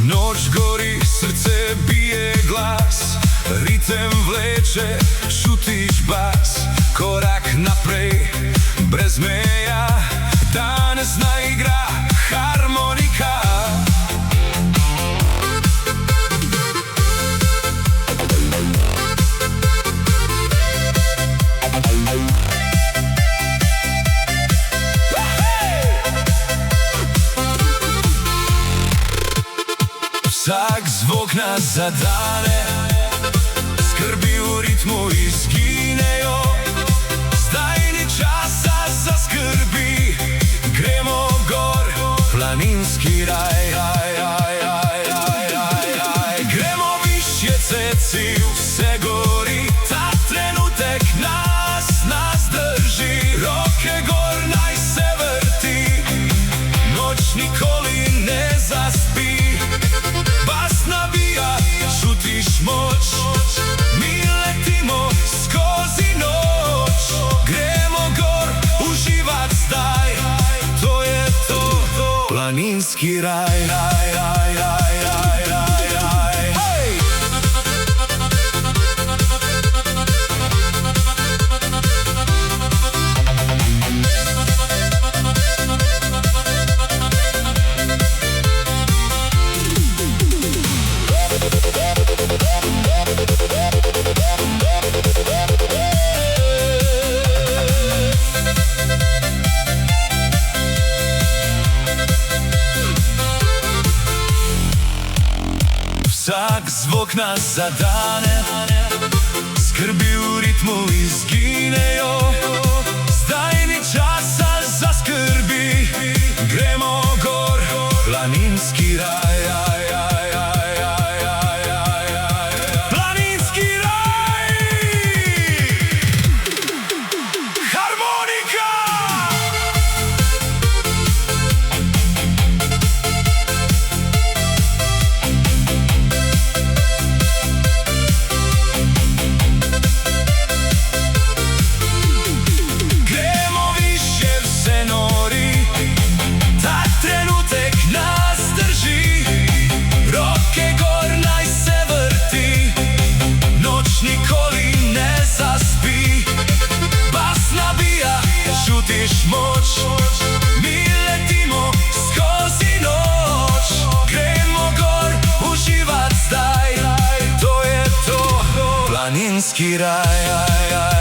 Noć gori, srce bije glas, ritem vleče, šutiš bas. Korak naprej, brez meja, danes naigra harmonika. Vsak zvok nas zadane, skrbi v ritmu izginejo. Zdaj ni časa za skrbi, gremo gor, planinski raj. Gremo višje, ceci, vse gori, ta trenutek nas drži. Roke gor, naj se vrti, noč nikoli ne zaspi. Čutiš moč, mi letimo skozi noč. Gremo gor, uživat zdaj, to je to, planinski raj. Vsak zvok nas zadane, skrbi v ritmu izginejo. Zdaj ni časa za skrbi, gremo gor, planinski raj. Planinski raj! Harmonika! Čutiš moč, mi letimo skozi noč. Gremo gor, uživat zdaj, to je to, planinski raj.